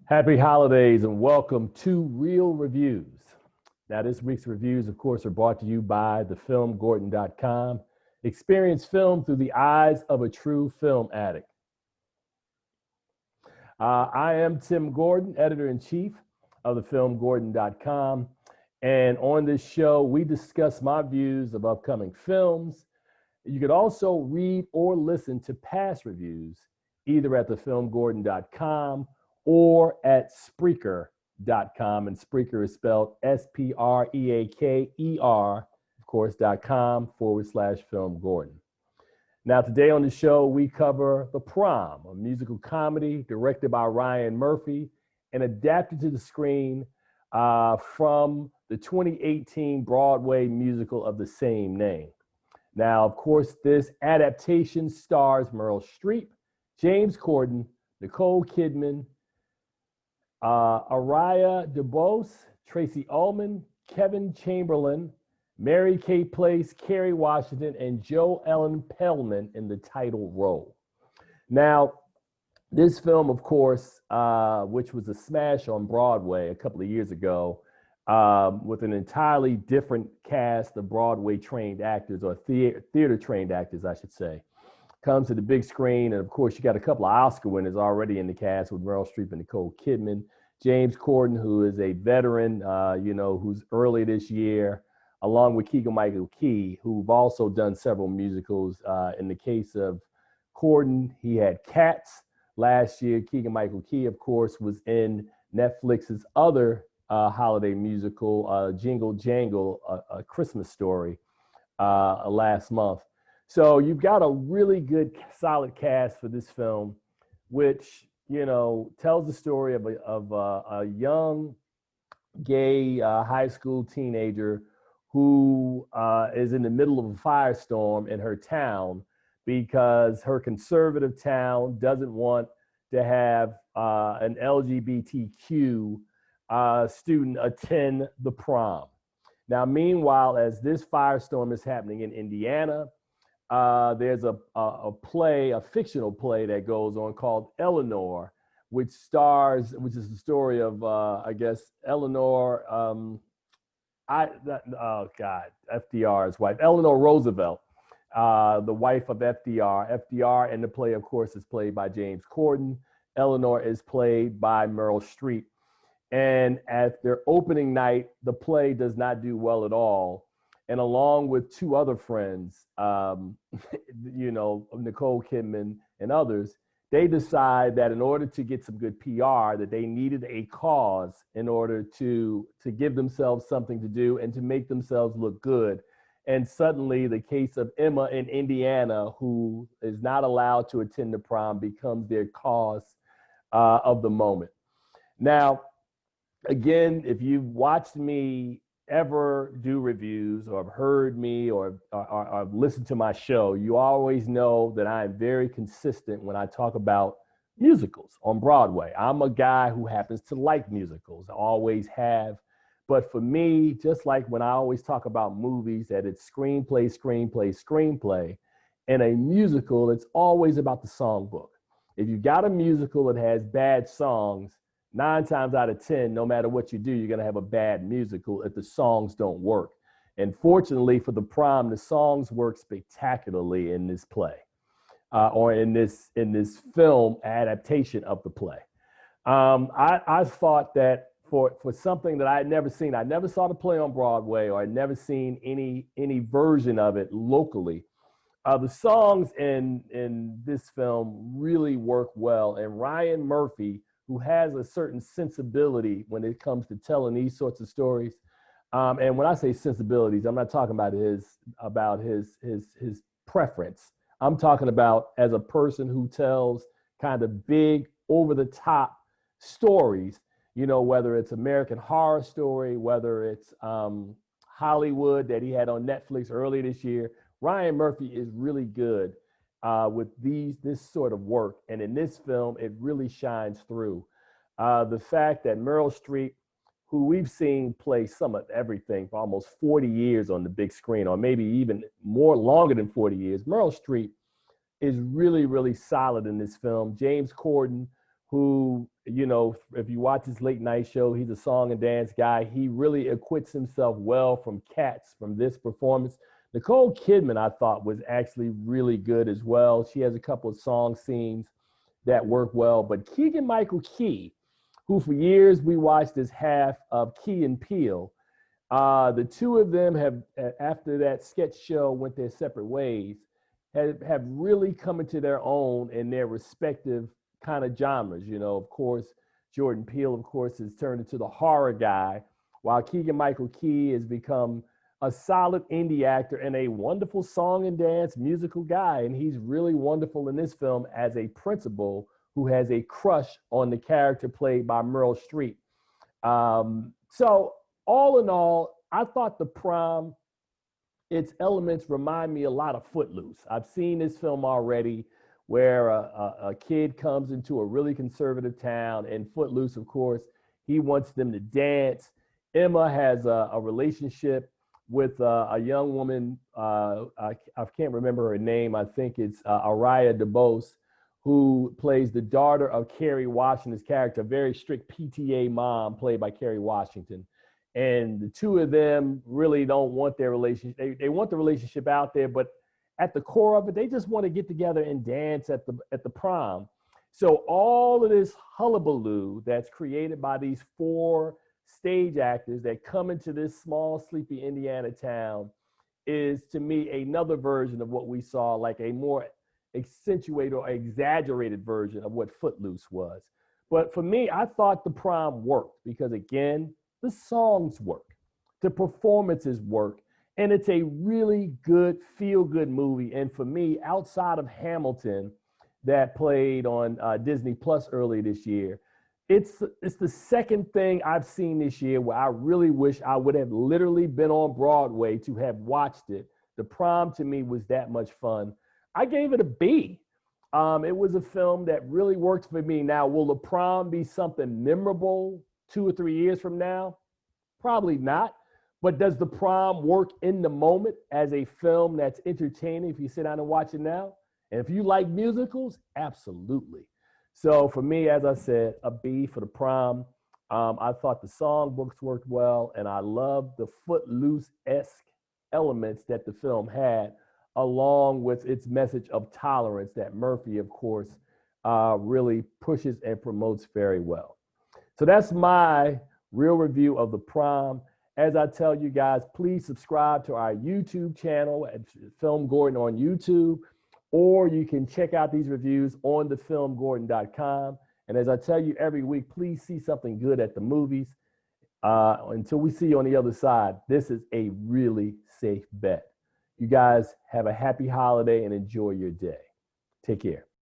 Happy holidays and welcome to Real Reviews. Now, this week's reviews, of course, are brought to you by thefilmgordon.com. Experience film through the eyes of a true film addict. I am Tim Gordon, editor-in-chief of thefilmgordon.com. And on this show, we discuss my views of upcoming films. You could also read or listen to past reviews, either at thefilmgordon.com or at Spreaker.com. And Spreaker is spelled Spreaker, of course, .com/Film Gordon. Now, today on the show, we cover The Prom, a musical comedy directed by Ryan Murphy and adapted to the screen from the 2018 Broadway musical of the same name. Now, of course, this adaptation stars Meryl Streep, James Corden, Nicole Kidman, Ariana DeBose, Tracey Ullman, Kevin Chamberlin, Mary Kay Place, Kerry Washington, and Jo Ellen Pellman in the title role. Now, this film, of course, which was a smash on Broadway a couple of years ago, with an entirely different cast of Broadway-trained actors, or theater-trained actors, I should say, comes to the big screen. And of course, you got a couple of Oscar winners already in the cast with Meryl Streep and Nicole Kidman. James Corden, who is a veteran, who's early this year, along with Keegan-Michael Key, who've also done several musicals. In the case of Corden, he had Cats last year. Keegan-Michael Key, of course, was in Netflix's other holiday musical, Jingle Jangle, A Christmas Story, last month. So you've got a really good, solid cast for this film, which, tells the story of a young, gay high school teenager who is in the middle of a firestorm in her town because her conservative town doesn't want to have an LGBTQ student attend the prom. Now, meanwhile, as this firestorm is happening in Indiana, there's a fictional play that goes on called Eleanor, which is the story of, Eleanor, FDR's wife, Eleanor Roosevelt, the wife of FDR. FDR in the play, of course, is played by James Corden. Eleanor is played by Meryl Streep. And at their opening night, the play does not do well at all. And along with two other friends, Nicole Kidman and others, they decide that in order to get some good PR, that they needed a cause in order to give themselves something to do and to make themselves look good. And suddenly the case of Emma in Indiana, who is not allowed to attend the prom, becomes their cause of the moment. Now, again, if you've watched me ever do reviews or have heard me or listened to my show, you always know that I am very consistent when I talk about musicals on Broadway. I'm a guy who happens to like musicals. I always have. But for me, just like when I always talk about movies, that it's screenplay, screenplay, screenplay, and a musical, it's always about the songbook. If you've got a musical that has bad songs, 9 times out of 10, no matter what you do, you're going to have a bad musical if the songs don't work. And fortunately for The Prom, the songs work spectacularly in this play, or in this film adaptation of the play. I thought that for something that I had never seen, I never saw the play on Broadway, or I'd never seen any version of it locally. The songs in this film really work well, and Ryan Murphy, who has a certain sensibility when it comes to telling these sorts of stories. And when I say sensibilities, I'm not talking about his preference. I'm talking about as a person who tells kind of big, over-the-top stories, whether it's American Horror Story, whether it's Hollywood that he had on Netflix earlier this year. Ryan Murphy is really good with this sort of work. And in this film, it really shines through. The fact that Meryl Streep, who we've seen play some of everything for almost 40 years on the big screen, or maybe even longer than 40 years, Meryl Streep is really, really solid in this film. James Corden, who, you know, if you watch his late night show, he's a song and dance guy. He really acquits himself well from Cats from this performance. Nicole Kidman, I thought, was actually really good as well. She has a couple of song scenes that work well. But Keegan-Michael Key, who for years we watched as half of Key and Peele, the two of them have, after that sketch show went their separate ways, have really come into their own in their respective kind of genres. You know, of course, Jordan Peele, of course, has turned into the horror guy, while Keegan-Michael Key has become a solid indie actor and a wonderful song and dance musical guy. And he's really wonderful in this film as a principal who has a crush on the character played by Meryl Streep. So all in all, I thought The Prom, its elements remind me a lot of Footloose. I've seen this film already where a kid comes into a really conservative town, and Footloose, of course, he wants them to dance. Emma has a relationship with a young woman, I can't remember her name, I think it's Ariana DeBose, who plays the daughter of Kerry Washington's character, a very strict PTA mom played by Kerry Washington. And the two of them really don't want their relationship. They want the relationship out there, but at the core of it, they just want to get together and dance at the prom. So all of this hullabaloo that's created by these four stage actors that come into this small, sleepy Indiana town is, to me, another version of what we saw, like a more accentuated or exaggerated version of what Footloose was. But for me, I thought The Prom worked because, again, the songs work, the performances work, and it's a really good, feel-good movie. And for me, outside of Hamilton, that played on Disney Plus earlier this year, it's the second thing I've seen this year where I really wish I would have literally been on Broadway to have watched it. The Prom, to me, was that much fun. I gave it a B. It was a film that really worked for me. Now, will The Prom be something memorable 2 or 3 years from now? Probably not. But does The Prom work in the moment as a film that's entertaining if you sit down and watch it now? And if you like musicals, absolutely. So for me, as I said, a B for The Prom. I thought the songbooks worked well, and I loved the Footloose-esque elements that the film had, along with its message of tolerance that Murphy, of course, really pushes and promotes very well. So that's my real review of The Prom. As I tell you guys, please subscribe to our YouTube channel at Film Gordon on YouTube, or you can check out these reviews on thefilmgordon.com. And as I tell you every week, please see something good at the movies. Until we see you on the other side, this is a really safe bet. You guys have a happy holiday and enjoy your day. Take care.